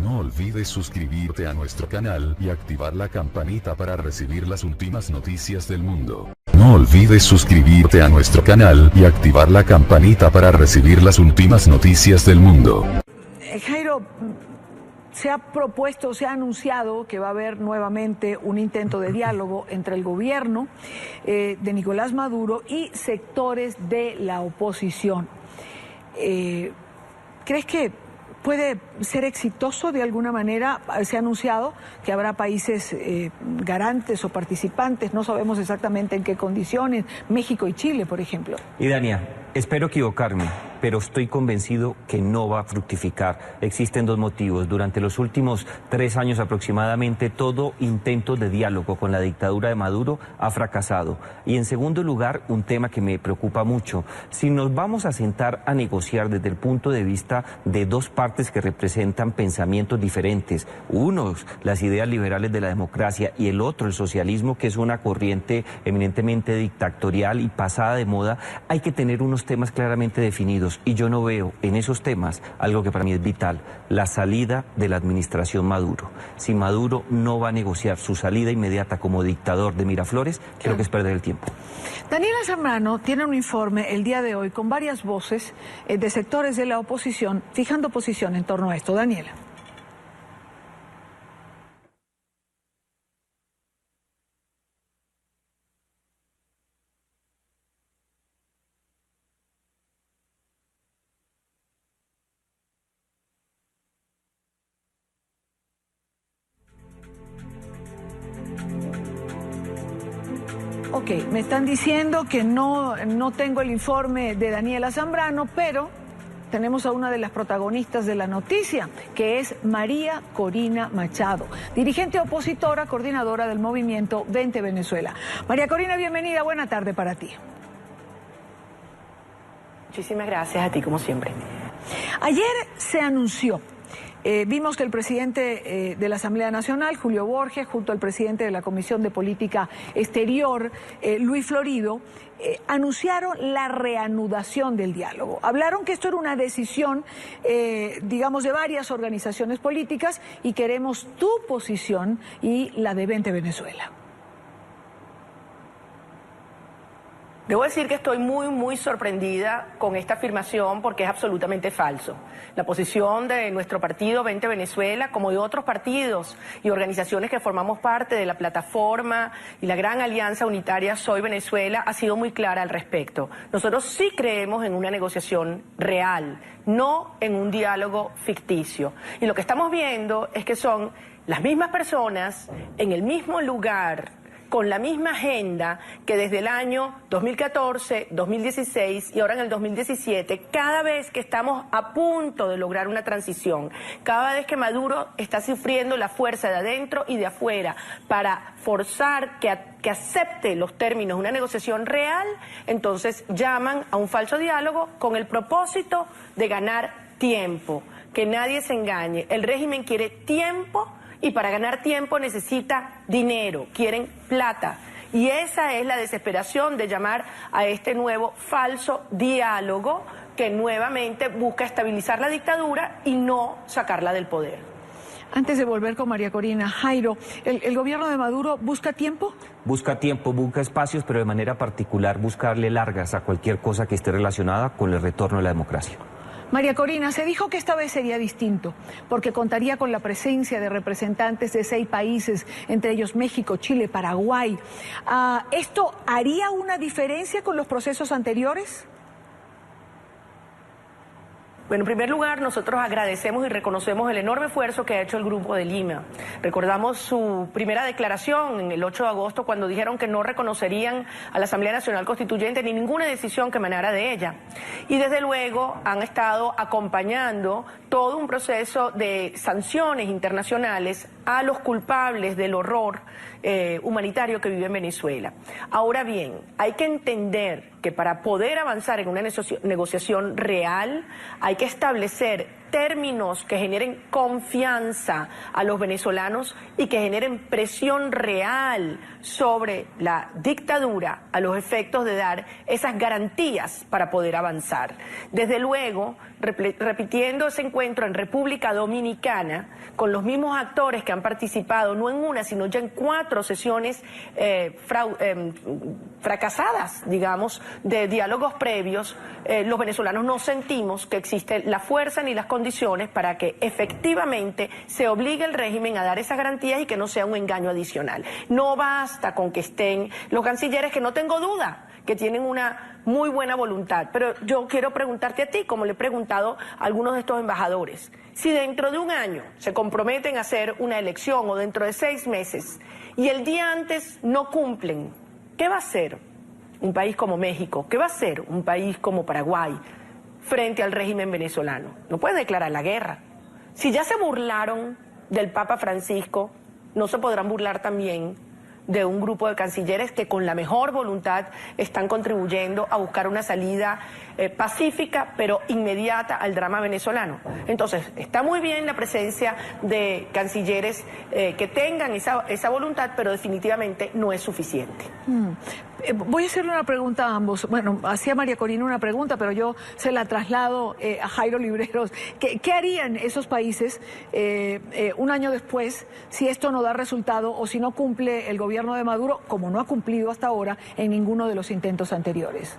No olvides suscribirte a nuestro canal y activar la campanita para recibir las últimas noticias del mundo. No olvides suscribirte a nuestro canal y activar la campanita para recibir las últimas noticias del mundo. Jairo, se ha propuesto, se ha anunciado que va a haber nuevamente un intento de diálogo entre el gobierno de Nicolás Maduro y sectores de la oposición. ¿Crees que puede ser exitoso de alguna manera? Se ha anunciado que habrá países garantes o participantes, no sabemos exactamente en qué condiciones, México y Chile, por ejemplo. Y Dania, espero equivocarme, pero estoy convencido que no va a fructificar. Existen dos motivos. Durante los últimos 3 años aproximadamente, todo intento de diálogo con la dictadura de Maduro ha fracasado. Y en segundo lugar, un tema que me preocupa mucho. Si nos vamos a sentar a negociar desde el punto de vista de dos partes que representan pensamientos diferentes, unos las ideas liberales de la democracia y el otro el socialismo, que es una corriente eminentemente dictatorial y pasada de moda, hay que tener unos temas claramente definidos. Y yo no veo en esos temas algo que para mí es vital: la salida de la administración Maduro. Si Maduro no va a negociar su salida inmediata como dictador de Miraflores, creo que es perder el tiempo. Daniela Zambrano tiene un informe el día de hoy con varias voces de sectores de la oposición fijando posición en torno a esto. Daniela. Ok, me están diciendo que no tengo el informe de Daniela Zambrano, pero tenemos a una de las protagonistas de la noticia, que es María Corina Machado, dirigente opositora, coordinadora del movimiento Vente Venezuela. María Corina, bienvenida, buena tarde para ti. Muchísimas gracias a ti, como siempre. Ayer se anunció, vimos que el presidente de la Asamblea Nacional, Julio Borges, junto al presidente de la Comisión de Política Exterior, Luis Florido, anunciaron la reanudación del diálogo. Hablaron que esto era una decisión, digamos, de varias organizaciones políticas y queremos tu posición y la de Vente Venezuela. Debo decir que estoy muy sorprendida con esta afirmación porque es absolutamente falso. La posición de nuestro partido Vente Venezuela, como de otros partidos y organizaciones que formamos parte de la plataforma y la gran alianza unitaria Soy Venezuela, ha sido muy clara al respecto. Nosotros sí creemos en una negociación real, no en un diálogo ficticio. Y lo que estamos viendo es que son las mismas personas en el mismo lugar, con la misma agenda que desde el año 2014, 2016 y ahora en el 2017, cada vez que estamos a punto de lograr una transición, cada vez que Maduro está sufriendo la fuerza de adentro y de afuera para forzar que acepte los términos de una negociación real, entonces llaman a un falso diálogo con el propósito de ganar tiempo. Que nadie se engañe, el régimen quiere tiempo. Y para ganar tiempo necesita dinero, quieren plata. Y esa es la desesperación de llamar a este nuevo falso diálogo que nuevamente busca estabilizar la dictadura y no sacarla del poder. Antes de volver con María Corina, Jairo, ¿el gobierno de Maduro busca tiempo? Busca tiempo, busca espacios, pero de manera particular busca darle largas a cualquier cosa que esté relacionada con el retorno a la democracia. María Corina, se dijo que esta vez sería distinto, porque contaría con la presencia de representantes de 6 países, entre ellos México, Chile, Paraguay. ¿Esto haría una diferencia con los procesos anteriores? Bueno, en primer lugar, nosotros agradecemos y reconocemos el enorme esfuerzo que ha hecho el Grupo de Lima. Recordamos su primera declaración en el 8 de agosto cuando dijeron que no reconocerían a la Asamblea Nacional Constituyente ni ninguna decisión que emanara de ella. Y desde luego han estado acompañando todo un proceso de sanciones internacionales a los culpables del horror humanitario que vive en Venezuela. Ahora bien, hay que entender que para poder avanzar en una negociación real hay que establecer términos que generen confianza a los venezolanos y que generen presión real sobre la dictadura a los efectos de dar esas garantías para poder avanzar. Desde luego, repitiendo ese encuentro en República Dominicana, con los mismos actores que han participado, no en una, sino ya en 4 sesiones fracasadas, digamos, de diálogos previos, los venezolanos no sentimos que existe la fuerza ni las condiciones para que efectivamente se obligue el régimen a dar esas garantías y que no sea un engaño adicional. No basta con que estén los cancilleres, que no tengo duda que tienen una muy buena voluntad, pero yo quiero preguntarte a ti, como le he preguntado a algunos de estos embajadores, si dentro de un año se comprometen a hacer una elección o dentro de 6 meses y el día antes no cumplen, ¿qué va a hacer un país como México? ¿Qué va a hacer un país como Paraguay frente al régimen venezolano? No puede declarar la guerra. Si ya se burlaron del Papa Francisco, no se podrán burlar también de un grupo de cancilleres que con la mejor voluntad están contribuyendo a buscar una salida pacífica pero inmediata al drama venezolano. Entonces, está muy bien la presencia de cancilleres que tengan esa voluntad, pero definitivamente no es suficiente. Voy a hacerle una pregunta a ambos. Bueno, hacía María Corina una pregunta, pero yo se la traslado a Jairo Libreros. ¿Qué harían esos países un año después si esto no da resultado o si no cumple el gobierno de Maduro, como no ha cumplido hasta ahora en ninguno de los intentos anteriores?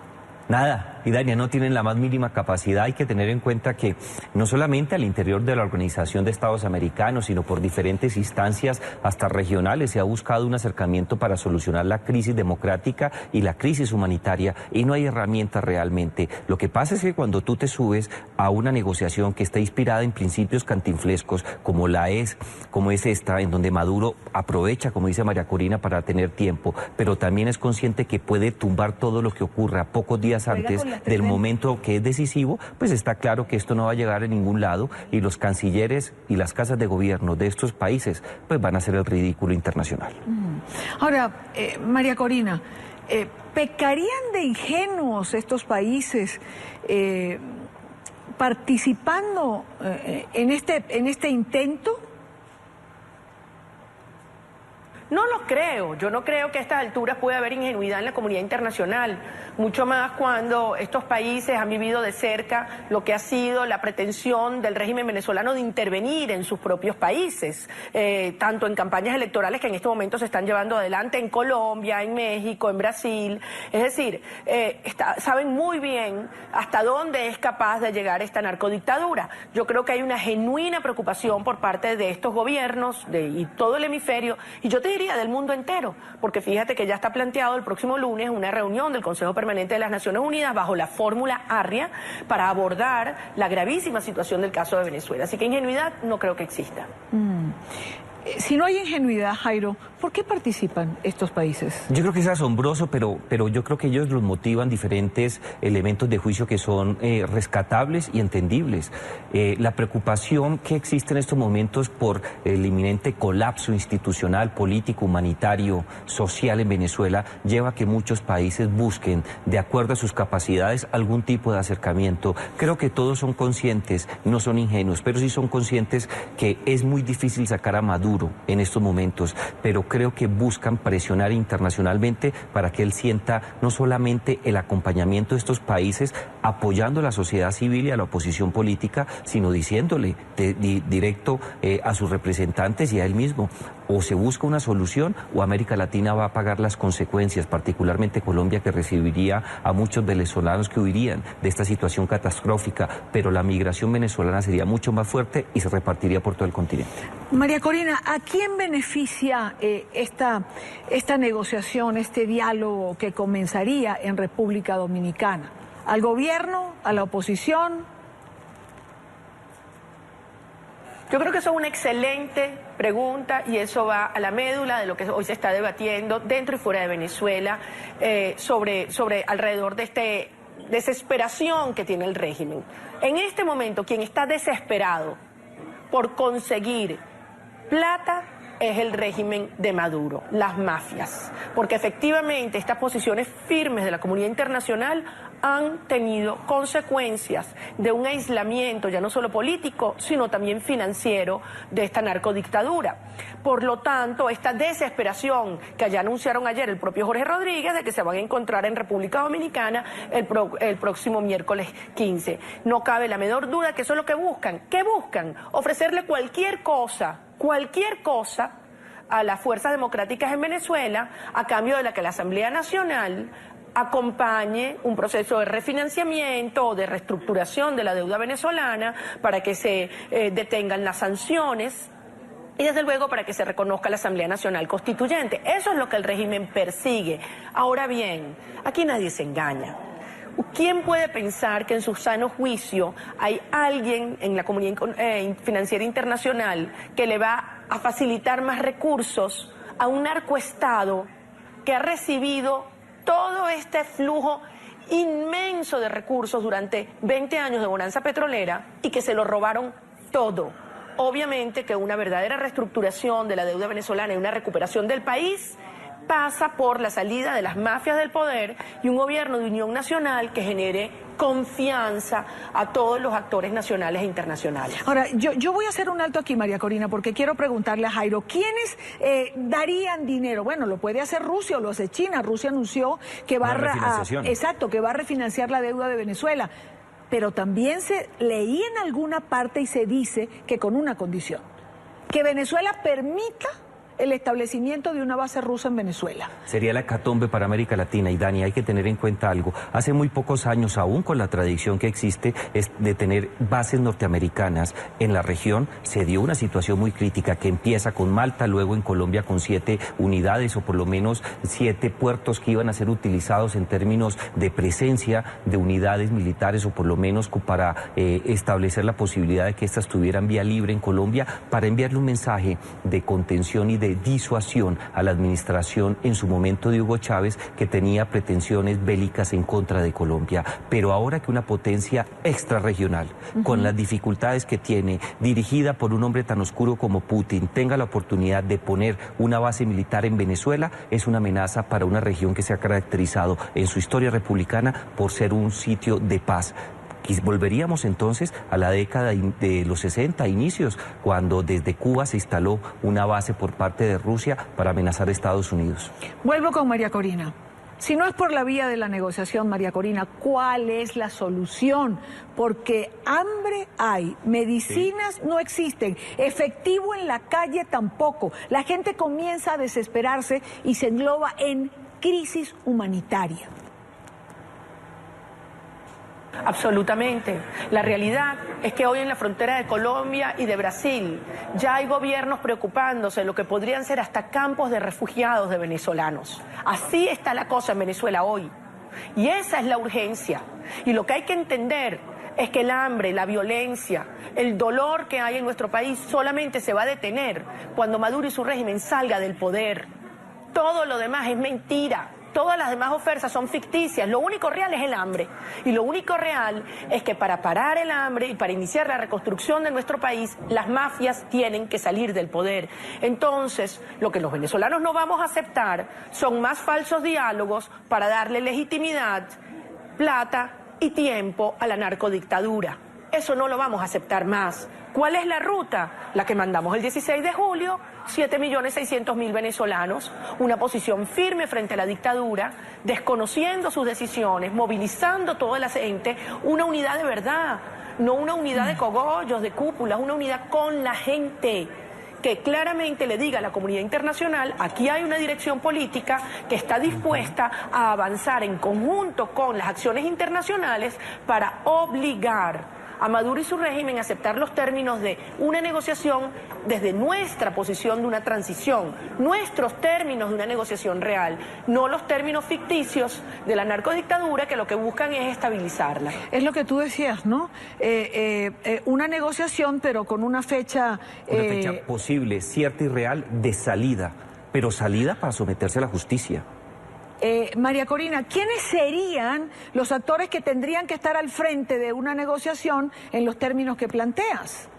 Nada, y Dania, no tienen la más mínima capacidad. Hay que tener en cuenta que no solamente al interior de la Organización de Estados Americanos, sino por diferentes instancias, hasta regionales, se ha buscado un acercamiento para solucionar la crisis democrática y la crisis humanitaria, y no hay herramientas realmente. Lo que pasa es que cuando tú te subes a una negociación que está inspirada en principios cantinflescos, como es esta, en donde Maduro aprovecha, como dice María Corina, para tener tiempo, pero también es consciente que puede tumbar todo lo que ocurra pocos días antes del momento que es decisivo, pues está claro que esto no va a llegar a ningún lado y los cancilleres y las casas de gobierno de estos países pues van a hacer el ridículo internacional. Ahora, María Corina, ¿pecarían de ingenuos estos países participando en este intento? No lo creo, yo no creo que a estas alturas pueda haber ingenuidad en la comunidad internacional, mucho más cuando estos países han vivido de cerca lo que ha sido la pretensión del régimen venezolano de intervenir en sus propios países, tanto en campañas electorales que en este momento se están llevando adelante en Colombia, en México, en Brasil. Es decir, saben muy bien hasta dónde es capaz de llegar esta narcodictadura. Yo creo que hay una genuina preocupación por parte de estos gobiernos y todo el hemisferio, y yo te diría del mundo entero, porque fíjate que ya está planteado el próximo lunes una reunión del Consejo Permanente de las Naciones Unidas bajo la fórmula ARRIA para abordar la gravísima situación del caso de Venezuela. Así que ingenuidad no creo que exista. Si no hay ingenuidad, Jairo, ¿por qué participan estos países? Yo creo que es asombroso, pero yo creo que ellos los motivan diferentes elementos de juicio que son rescatables y entendibles. La preocupación que existe en estos momentos por el inminente colapso institucional, político, humanitario, social en Venezuela, lleva a que muchos países busquen, de acuerdo a sus capacidades, algún tipo de acercamiento. Creo que todos son conscientes, no son ingenuos, pero sí son conscientes que es muy difícil sacar a Maduro en estos momentos, pero creo que buscan presionar internacionalmente para que él sienta no solamente el acompañamiento de estos países apoyando a la sociedad civil y a la oposición política, sino diciéndole directo a sus representantes y a él mismo, o se busca una solución o América Latina va a pagar las consecuencias, particularmente Colombia, que recibiría a muchos venezolanos que huirían de esta situación catastrófica, pero la migración venezolana sería mucho más fuerte y se repartiría por todo el continente. María Corina, ¿a quién beneficia esta negociación, este diálogo que comenzaría en República Dominicana? ¿Al gobierno? ¿A la oposición? Yo creo que eso es una excelente pregunta y eso va a la médula de lo que hoy se está debatiendo dentro y fuera de Venezuela sobre alrededor de esta desesperación que tiene el régimen. En este momento, quien está desesperado por conseguir plata es el régimen de Maduro, las mafias, porque efectivamente estas posiciones firmes de la comunidad internacional han tenido consecuencias de un aislamiento ya no solo político, sino también financiero de esta narcodictadura. Por lo tanto, esta desesperación que ya anunciaron ayer el propio Jorge Rodríguez de que se van a encontrar en República Dominicana el próximo miércoles 15. No cabe la menor duda que eso es lo que buscan. ¿Qué buscan? Ofrecerle cualquier cosa a las fuerzas democráticas en Venezuela a cambio de la que la Asamblea Nacional acompañe un proceso de refinanciamiento o de reestructuración de la deuda venezolana para que se detengan las sanciones y desde luego para que se reconozca la Asamblea Nacional Constituyente. Eso es lo que el régimen persigue. Ahora bien, aquí nadie se engaña. ¿Quién puede pensar que en su sano juicio hay alguien en la comunidad financiera internacional que le va a facilitar más recursos a un narcoestado que ha recibido todo este flujo inmenso de recursos durante 20 años de bonanza petrolera y que se lo robaron todo? Obviamente que una verdadera reestructuración de la deuda venezolana y una recuperación del país pasa por la salida de las mafias del poder y un gobierno de unión nacional que genere confianza a todos los actores nacionales e internacionales. Ahora, yo voy a hacer un alto aquí, María Corina, porque quiero preguntarle a Jairo, ¿quiénes darían dinero? Bueno, lo puede hacer Rusia o lo hace China. Rusia anunció que va que va a refinanciar la deuda de Venezuela, pero también se leí en alguna parte y se dice que con una condición, que Venezuela permita el establecimiento de una base rusa en Venezuela. Sería la hecatombe para América Latina. Y Dani, hay que tener en cuenta algo. Hace muy pocos años, aún con la tradición que existe de tener bases norteamericanas en la región, se dio una situación muy crítica que empieza con Malta, luego en Colombia con 7 unidades o por lo menos 7 puertos que iban a ser utilizados en términos de presencia de unidades militares o por lo menos para establecer la posibilidad de que éstas tuvieran vía libre en Colombia para enviarle un mensaje de contención y de disuasión a la administración en su momento de Hugo Chávez, que tenía pretensiones bélicas en contra de Colombia. Pero ahora que una potencia extrarregional, con las dificultades que tiene, dirigida por un hombre tan oscuro como Putin, tenga la oportunidad de poner una base militar en Venezuela, es una amenaza para una región que se ha caracterizado en su historia republicana por ser un sitio de paz. Y volveríamos entonces a la década de los 60, inicios, cuando desde Cuba se instaló una base por parte de Rusia para amenazar a Estados Unidos. Vuelvo con María Corina. Si no es por la vía de la negociación, María Corina, ¿cuál es la solución? Porque hambre hay, medicinas no existen, efectivo en la calle tampoco. La gente comienza a desesperarse y se engloba en crisis humanitaria. Absolutamente. La realidad es que hoy en la frontera de Colombia y de Brasil ya hay gobiernos preocupándose de lo que podrían ser hasta campos de refugiados de venezolanos. Así está la cosa en Venezuela hoy. Y esa es la urgencia. Y lo que hay que entender es que el hambre, la violencia, el dolor que hay en nuestro país solamente se va a detener cuando Maduro y su régimen salga del poder. Todo lo demás es mentira. Todas las demás ofertas son ficticias. Lo único real es el hambre. Y lo único real es que para parar el hambre y para iniciar la reconstrucción de nuestro país, las mafias tienen que salir del poder. Entonces, lo que los venezolanos no vamos a aceptar son más falsos diálogos para darle legitimidad, plata y tiempo a la narcodictadura. Eso no lo vamos a aceptar más. ¿Cuál es la ruta? La que mandamos el 16 de julio, 7.600.000 venezolanos, una posición firme frente a la dictadura, desconociendo sus decisiones, movilizando toda la gente, una unidad de verdad, no una unidad de cogollos, de cúpulas, una unidad con la gente, que claramente le diga a la comunidad internacional, aquí hay una dirección política que está dispuesta a avanzar en conjunto con las acciones internacionales para obligar a Maduro y su régimen a aceptar los términos de una negociación desde nuestra posición de una transición, nuestros términos de una negociación real, no los términos ficticios de la narcodictadura que lo que buscan es estabilizarla. Es lo que tú decías, ¿no? Una negociación, pero con una fecha... Una fecha posible, cierta y real, de salida, pero salida para someterse a la justicia. María Corina, ¿quiénes serían los actores que tendrían que estar al frente de una negociación en los términos que planteas?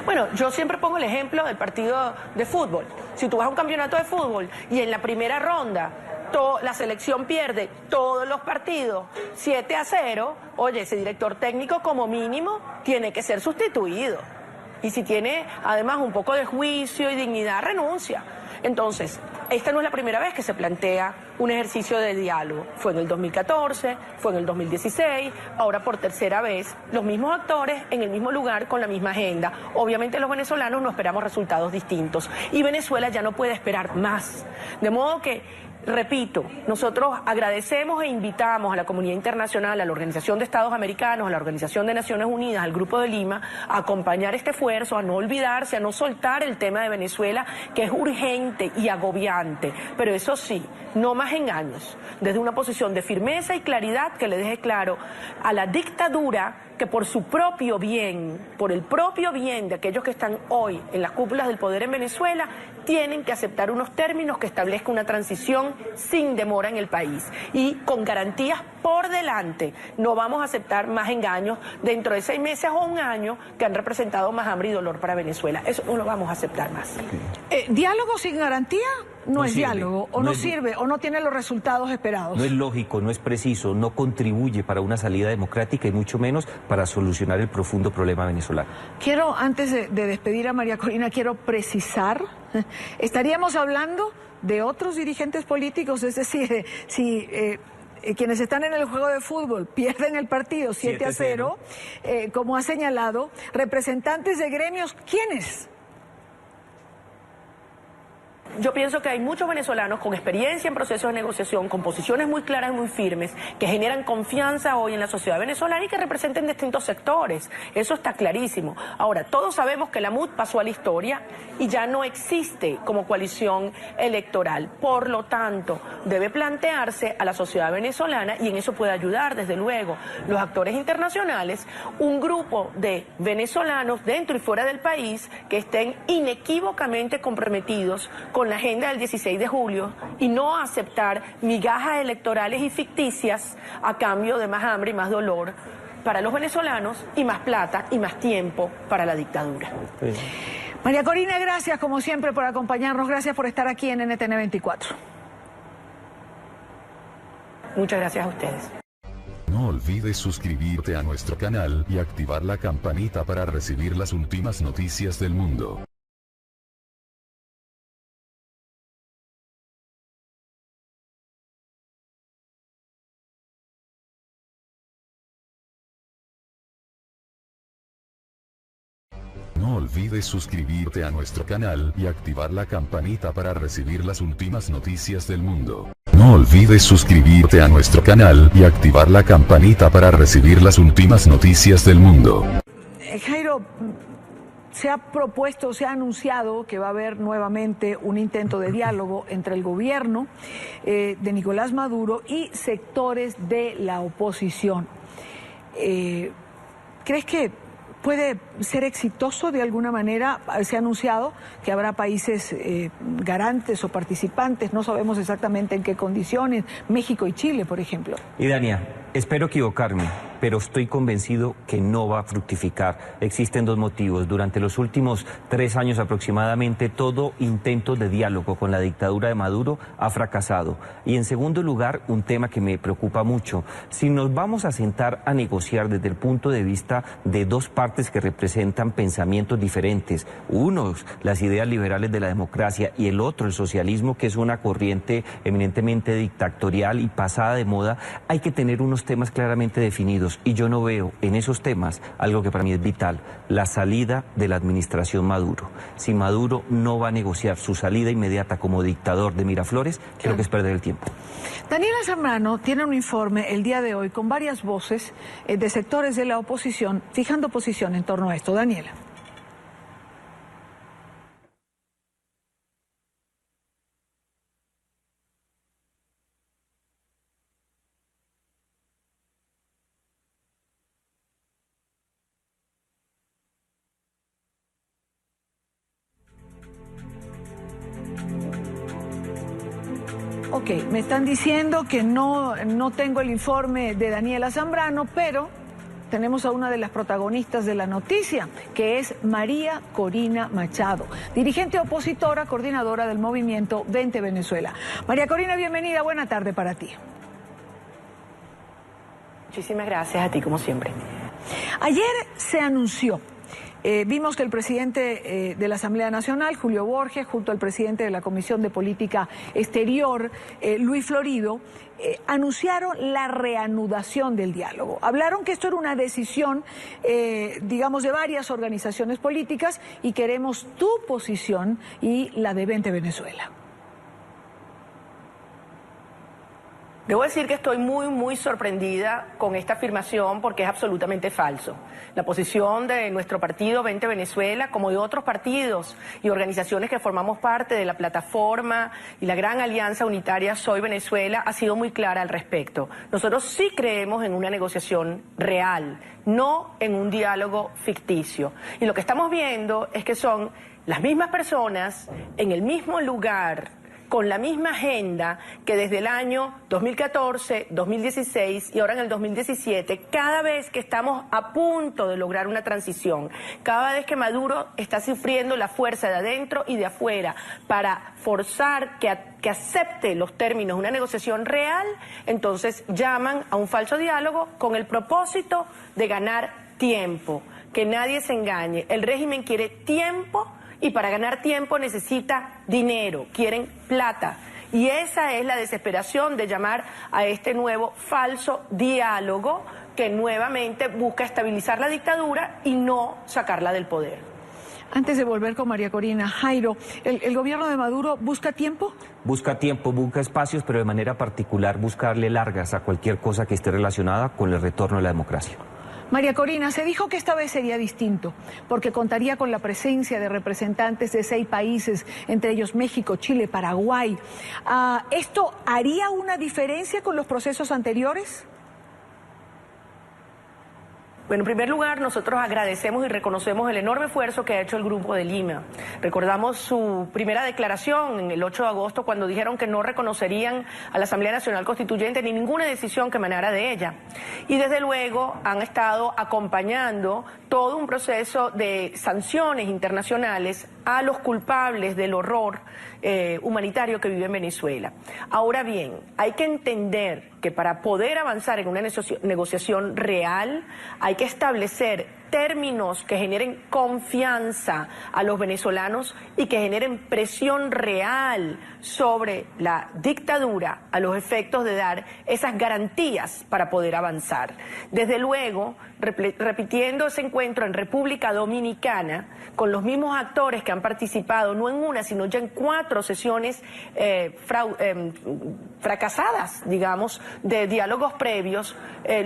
Bueno, yo siempre pongo el ejemplo del partido de fútbol. Si tú vas a un campeonato de fútbol y en la primera ronda la selección pierde todos los partidos 7-0, oye, ese director técnico como mínimo tiene que ser sustituido. Y si tiene además un poco de juicio y dignidad, renuncia. Entonces, esta no es la primera vez que se plantea un ejercicio de diálogo. Fue en el 2014, fue en el 2016, ahora por tercera vez, los mismos actores en el mismo lugar con la misma agenda. Obviamente los venezolanos no esperamos resultados distintos y Venezuela ya no puede esperar más. De modo que, repito, nosotros agradecemos e invitamos a la comunidad internacional, a la Organización de Estados Americanos, a la Organización de Naciones Unidas, al Grupo de Lima, a acompañar este esfuerzo, a no olvidarse, a no soltar el tema de Venezuela, que es urgente y agobiante. Pero eso sí, no más engaños, desde una posición de firmeza y claridad que le deje claro a la dictadura que por su propio bien, por el propio bien de aquellos que están hoy en las cúpulas del poder en Venezuela, tienen que aceptar unos términos que establezcan una transición sin demora en el país y con garantías por delante. No vamos a aceptar más engaños dentro de 6 meses o un año que han representado más hambre y dolor para Venezuela. Eso no lo vamos a aceptar más. ¿Diálogo sin garantía? No es sirve, diálogo, o no sirve, o no tiene los resultados esperados. No es lógico, no es preciso, no contribuye para una salida democrática y mucho menos para solucionar el profundo problema venezolano. Quiero, antes de despedir a María Corina, quiero precisar, estaríamos hablando de otros dirigentes políticos, es decir, si quienes están en el juego de fútbol pierden el partido 7-0, como ha señalado, representantes de gremios, ¿quiénes? Yo pienso que hay muchos venezolanos con experiencia en procesos de negociación, con posiciones muy claras y muy firmes, que generan confianza hoy en la sociedad venezolana y que representen distintos sectores. Eso está clarísimo. Ahora, todos sabemos que la MUD pasó a la historia y ya no existe como coalición electoral. Por lo tanto, debe plantearse a la sociedad venezolana, y en eso puede ayudar, desde luego, los actores internacionales, un grupo de venezolanos dentro y fuera del país que estén inequívocamente comprometidos con la agenda del 16 de julio y no aceptar migajas electorales y ficticias a cambio de más hambre y más dolor para los venezolanos y más plata y más tiempo para la dictadura. Sí. María Corina, gracias como siempre por acompañarnos, gracias por estar aquí en NTN 24. Muchas gracias a ustedes. No olvides suscribirte a nuestro canal y activar la campanita para recibir las últimas noticias del mundo. No olvides suscribirte a nuestro canal y activar la campanita para recibir las últimas noticias del mundo. No olvides suscribirte a nuestro canal y activar la campanita para recibir las últimas noticias del mundo. Jairo, se ha propuesto, se ha anunciado que va a haber nuevamente un intento de diálogo entre el gobierno de Nicolás Maduro y sectores de la oposición. ¿Crees que puede ser exitoso de alguna manera? Se ha anunciado que habrá países garantes o participantes, no sabemos exactamente en qué condiciones, México y Chile, por ejemplo. Y Dania, espero equivocarme, pero estoy convencido que no va a fructificar. Existen 2 motivos. Durante los últimos 3 años aproximadamente, todo intento de diálogo con la dictadura de Maduro ha fracasado. Y en segundo lugar, un tema que me preocupa mucho. Si nos vamos a sentar a negociar desde el punto de vista de 2 partes que representan pensamientos diferentes, unos las ideas liberales de la democracia y el otro el socialismo, que es una corriente eminentemente dictatorial y pasada de moda, hay que tener unos temas claramente definidos. Y yo no veo en esos temas algo que para mí es vital: la salida de la administración Maduro. Si Maduro no va a negociar su salida inmediata como dictador de Miraflores, creo que es perder el tiempo. Daniela Zambrano tiene un informe el día de hoy con varias voces de sectores de la oposición fijando posición en torno a esto. Daniela. Ok, me están diciendo que no tengo el informe de Daniela Zambrano, pero tenemos a una de las protagonistas de la noticia, que es María Corina Machado, dirigente opositora, coordinadora del movimiento Vente Venezuela. María Corina, bienvenida, buena tarde para ti. Muchísimas gracias a ti, como siempre. Ayer se anunció, vimos que el presidente de la Asamblea Nacional, Julio Borges, junto al presidente de la Comisión de Política Exterior, Luis Florido, anunciaron la reanudación del diálogo. Hablaron que esto era una decisión, digamos, de varias organizaciones políticas y queremos tu posición y la de Vente Venezuela. Debo decir que estoy muy sorprendida con esta afirmación porque es absolutamente falso. La posición de nuestro partido Vente Venezuela, como de otros partidos y organizaciones que formamos parte de la plataforma y la gran alianza unitaria Soy Venezuela, ha sido muy clara al respecto. Nosotros sí creemos en una negociación real, no en un diálogo ficticio. Y lo que estamos viendo es que son las mismas personas en el mismo lugar, con la misma agenda que desde el año 2014, 2016 y ahora en el 2017, cada vez que estamos a punto de lograr una transición, cada vez que Maduro está sufriendo la fuerza de adentro y de afuera para forzar que acepte los términos de una negociación real, entonces llaman a un falso diálogo con el propósito de ganar tiempo. Que nadie se engañe, el régimen quiere tiempo. Y para ganar tiempo necesita dinero, quieren plata. Y esa es la desesperación de llamar a este nuevo falso diálogo que nuevamente busca estabilizar la dictadura y no sacarla del poder. Antes de volver con María Corina, Jairo, ¿el gobierno de Maduro busca tiempo? Busca tiempo, busca espacios, pero de manera particular busca darle largas a cualquier cosa que esté relacionada con el retorno a la democracia. María Corina, se dijo que esta vez sería distinto, porque contaría con la presencia de representantes de 6 países, entre ellos México, Chile, Paraguay. ¿Esto haría una diferencia con los procesos anteriores? Bueno, en primer lugar, nosotros agradecemos y reconocemos el enorme esfuerzo que ha hecho el Grupo de Lima. Recordamos su primera declaración en el 8 de agosto cuando dijeron que no reconocerían a la Asamblea Nacional Constituyente ni ninguna decisión que emanara de ella. Y desde luego han estado acompañando todo un proceso de sanciones internacionales a los culpables del horror humanitario que vive en Venezuela. Ahora bien, hay que entender que para poder avanzar en una negociación real hay que establecer términos que generen confianza a los venezolanos y que generen presión real sobre la dictadura a los efectos de dar esas garantías para poder avanzar. Desde luego, repitiendo ese encuentro en República Dominicana, con los mismos actores que han participado, no en una, sino ya en 4 sesiones fracasadas, digamos, de diálogos previos,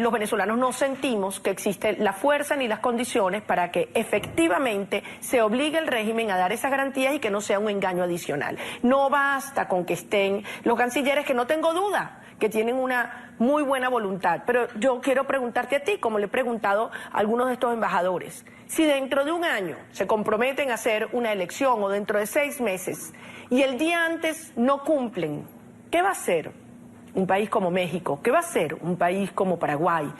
los venezolanos no sentimos que existe la fuerza ni las condiciones para que efectivamente se obligue el régimen a dar esas garantías y que no sea un engaño adicional. No basta con que estén los cancilleres, que no tengo duda que tienen una muy buena voluntad, pero yo quiero preguntarte a ti, como le he preguntado a algunos de estos embajadores, si dentro de un año se comprometen a hacer una elección o dentro de 6 meses y el día antes no cumplen, ¿qué va a hacer un país como México? ¿Qué va a hacer un país como Paraguay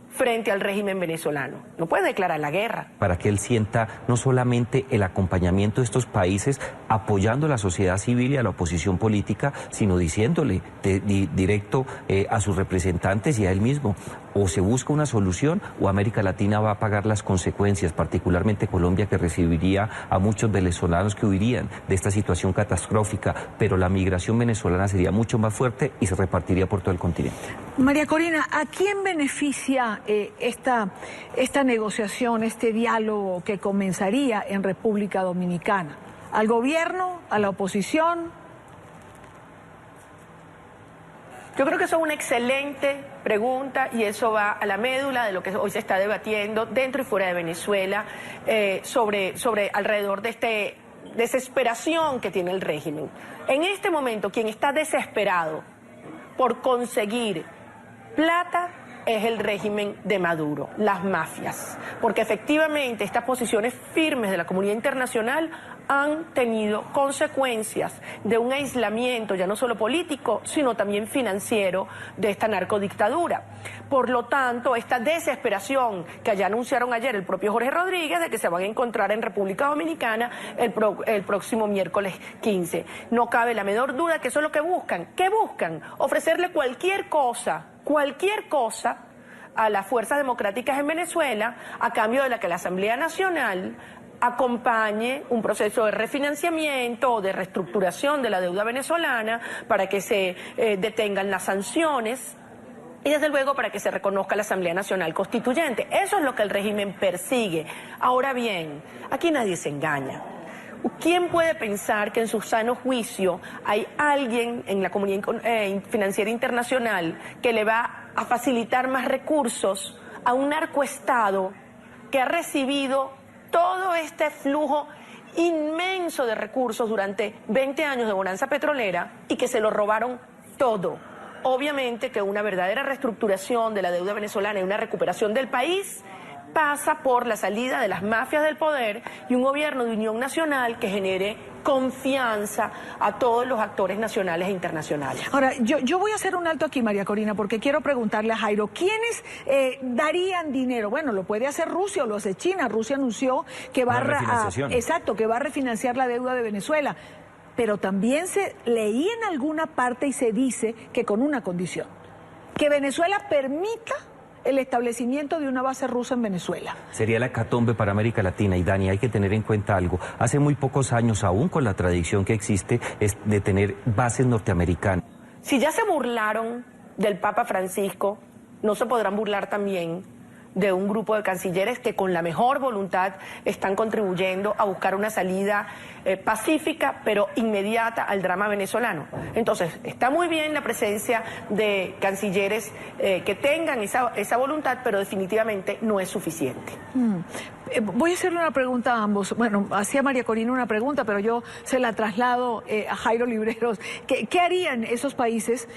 frente al régimen venezolano? No puede declarar la guerra. Para que él sienta no solamente el acompañamiento de estos países apoyando a la sociedad civil y a la oposición política, sino diciéndole directo a sus representantes y a él mismo, o se busca una solución o América Latina va a pagar las consecuencias, particularmente Colombia, que recibiría a muchos venezolanos que huirían de esta situación catastrófica, pero la migración venezolana sería mucho más fuerte y se repartiría por todo el continente. María Corina, ¿a quién beneficia esta negociación, este diálogo que comenzaría en República Dominicana? ¿Al gobierno? ¿A la oposición? Yo creo que eso es una excelente pregunta y eso va a la médula de lo que hoy se está debatiendo dentro y fuera de Venezuela sobre alrededor de esta desesperación que tiene el régimen. En este momento, quien está desesperado por conseguir plata es el régimen de Maduro, las mafias, porque efectivamente estas posiciones firmes de la comunidad internacional han tenido consecuencias de un aislamiento ya no solo político, sino también financiero de esta narcodictadura. Por lo tanto, esta desesperación que ya anunciaron ayer el propio Jorge Rodríguez de que se van a encontrar en República Dominicana el próximo miércoles 15. No cabe la menor duda que eso es lo que buscan. ¿Qué buscan? Ofrecerle cualquier cosa a las fuerzas democráticas en Venezuela a cambio de la que la Asamblea Nacional acompañe un proceso de refinanciamiento o de reestructuración de la deuda venezolana para que se detengan las sanciones y desde luego para que se reconozca la Asamblea Nacional Constituyente. Eso es lo que el régimen persigue. Ahora bien, aquí nadie se engaña. ¿Quién puede pensar que en su sano juicio hay alguien en la comunidad financiera internacional que le va a facilitar más recursos a un narcoestado que ha recibido todo este flujo inmenso de recursos durante 20 años de bonanza petrolera y que se lo robaron todo? Obviamente que una verdadera reestructuración de la deuda venezolana y una recuperación del país pasa por la salida de las mafias del poder y un gobierno de unión nacional que genere confianza a todos los actores nacionales e internacionales. Ahora, yo voy a hacer un alto aquí, María Corina, porque quiero preguntarle a Jairo, ¿quiénes darían dinero? Bueno, lo puede hacer Rusia o lo hace China. Rusia anunció que va que va a refinanciar la deuda de Venezuela, pero también se leí en alguna parte y se dice que con una condición, que Venezuela permita el establecimiento de una base rusa en Venezuela. Sería la hecatombe para América Latina. Y Dani, hay que tener en cuenta algo. Hace muy pocos años, aún con la tradición que existe, es de tener bases norteamericanas. Si ya se burlaron del Papa Francisco, no se podrán burlar también de un grupo de cancilleres que con la mejor voluntad están contribuyendo a buscar una salida pacífica pero inmediata al drama venezolano. Entonces, está muy bien la presencia de cancilleres que tengan esa voluntad, pero definitivamente no es suficiente. Voy a hacerle una pregunta a ambos. Bueno, hacía María Corina una pregunta, pero yo se la traslado a Jairo Libreros. ¿Qué harían esos países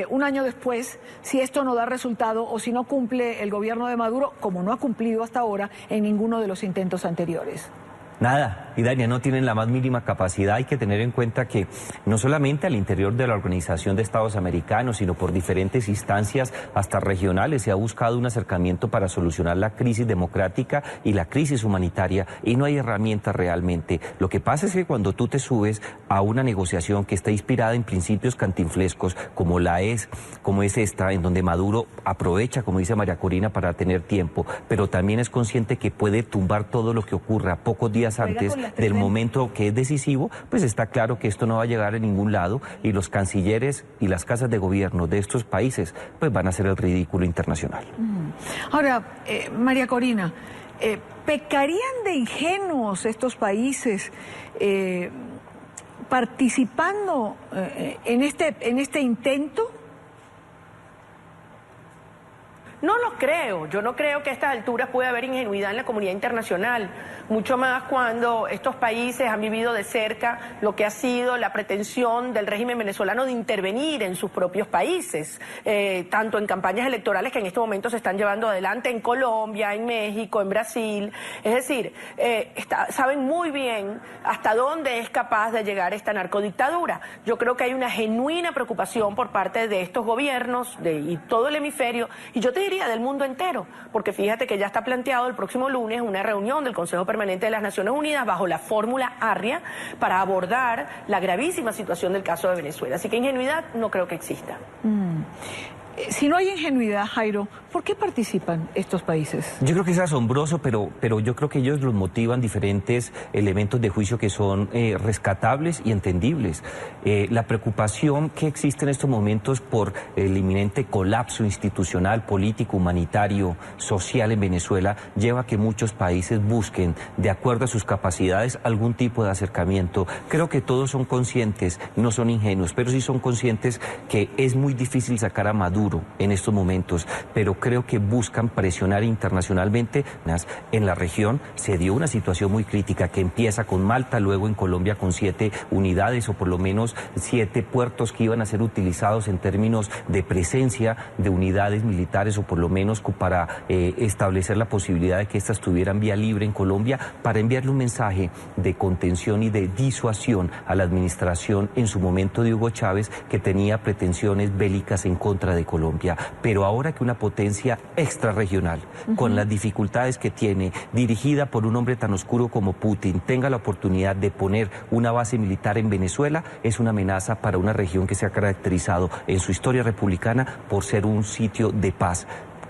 un año después si esto no da resultado o si no cumple el gobierno de Maduro, como no ha cumplido hasta ahora en ninguno de los intentos anteriores? Nada, y Dania, no tienen la más mínima capacidad. Hay que tener en cuenta que no solamente al interior de la Organización de Estados Americanos, sino por diferentes instancias, hasta regionales, se ha buscado un acercamiento para solucionar la crisis democrática y la crisis humanitaria, y no hay herramientas realmente. Lo que pasa es que cuando tú te subes a una negociación que está inspirada en principios cantinflescos, como es esta, en donde Maduro aprovecha, como dice María Corina, para tener tiempo, pero también es consciente que puede tumbar todo lo que ocurra pocos días antes del momento que es decisivo, pues está claro que esto no va a llegar a ningún lado y los cancilleres y las casas de gobierno de estos países pues van a hacer el ridículo internacional. Ahora, María Corina, ¿pecarían de ingenuos estos países participando en este intento? No lo creo. Yo no creo que a estas alturas pueda haber ingenuidad en la comunidad internacional, mucho más cuando estos países han vivido de cerca lo que ha sido la pretensión del régimen venezolano de intervenir en sus propios países, tanto en campañas electorales que en estos momentos se están llevando adelante en Colombia, en México, en Brasil. Es decir, saben muy bien hasta dónde es capaz de llegar esta narcodictadura. Yo creo que hay una genuina preocupación por parte de estos gobiernos y todo el hemisferio, y yo te diría del mundo entero, porque fíjate que ya está planteado el próximo lunes una reunión del Consejo Permanente de las Naciones Unidas bajo la fórmula ARRIA para abordar la gravísima situación del caso de Venezuela. Así que ingenuidad no creo que exista. Si no hay ingenuidad, Jairo, ¿por qué participan estos países? Yo creo que es asombroso, pero yo creo que ellos los motivan diferentes elementos de juicio que son rescatables y entendibles. La preocupación que existe en estos momentos por el inminente colapso institucional, político, humanitario, social en Venezuela, lleva a que muchos países busquen, de acuerdo a sus capacidades, algún tipo de acercamiento. Creo que todos son conscientes, no son ingenuos, pero sí son conscientes que es muy difícil sacar a Maduro duro en estos momentos, pero creo que buscan presionar internacionalmente. En la región se dio una situación muy crítica que empieza con Malta, luego en Colombia con 7 unidades o por lo menos 7 puertos que iban a ser utilizados en términos de presencia de unidades militares o por lo menos para establecer la posibilidad de que éstas tuvieran vía libre en Colombia, para enviarle un mensaje de contención y de disuasión a la administración en su momento de Hugo Chávez, que tenía pretensiones bélicas en contra de Colombia. Pero ahora que una potencia extrarregional, con las dificultades que tiene, dirigida por un hombre tan oscuro como Putin, tenga la oportunidad de poner una base militar en Venezuela, es una amenaza para una región que se ha caracterizado en su historia republicana por ser un sitio de paz.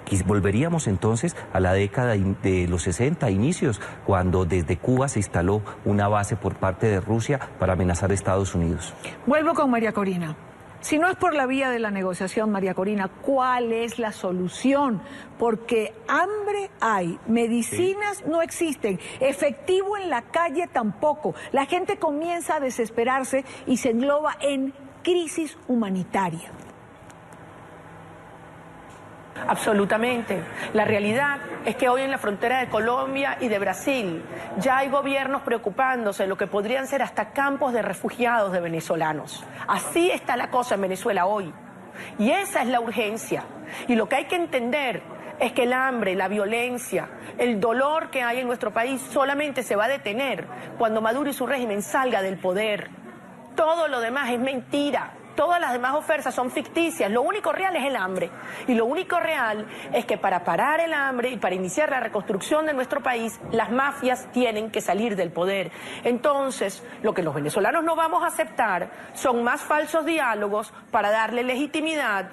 Y volveríamos entonces a la década de los 60, inicios, cuando desde Cuba se instaló una base por parte de Rusia para amenazar a Estados Unidos. Vuelvo con María Corina. Si no es por la vía de la negociación, María Corina, ¿cuál es la solución? Porque hambre hay, medicinas no existen, efectivo en la calle tampoco. La gente comienza a desesperarse y se engloba en crisis humanitaria. Absolutamente. La realidad es que hoy en la frontera de Colombia y de Brasil ya hay gobiernos preocupándose de lo que podrían ser hasta campos de refugiados de venezolanos. Así está la cosa en Venezuela hoy. Y esa es la urgencia. Y lo que hay que entender es que el hambre, la violencia, el dolor que hay en nuestro país solamente se va a detener cuando Maduro y su régimen salga del poder. Todo lo demás es mentira. Todas las demás ofertas son ficticias. Lo único real es el hambre. Y lo único real es que para parar el hambre y para iniciar la reconstrucción de nuestro país, las mafias tienen que salir del poder. Entonces, lo que los venezolanos no vamos a aceptar son más falsos diálogos para darle legitimidad,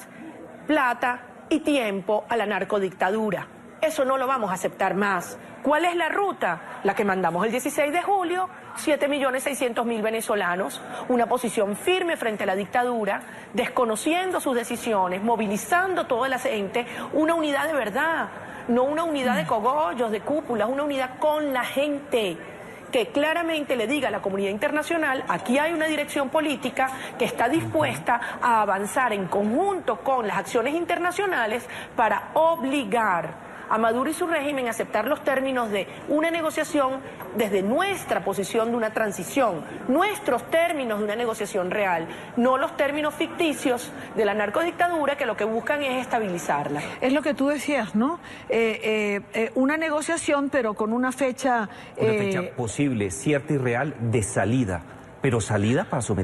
plata y tiempo a la narcodictadura. Eso no lo vamos a aceptar más. ¿Cuál es la ruta? La que mandamos el 16 de julio, 7.600.000 venezolanos, una posición firme frente a la dictadura, desconociendo sus decisiones, movilizando toda la gente, una unidad de verdad, no una unidad de cogollos, de cúpulas, una unidad con la gente, que claramente le diga a la comunidad internacional, aquí hay una dirección política que está dispuesta a avanzar en conjunto con las acciones internacionales para obligar a Maduro y su régimen a aceptar los términos de una negociación desde nuestra posición de una transición, nuestros términos de una negociación real, no los términos ficticios de la narcodictadura que lo que buscan es estabilizarla. Es lo que tú decías, ¿no? Una negociación, pero con una fecha... Una fecha posible, cierta y real, de salida, pero salida para someter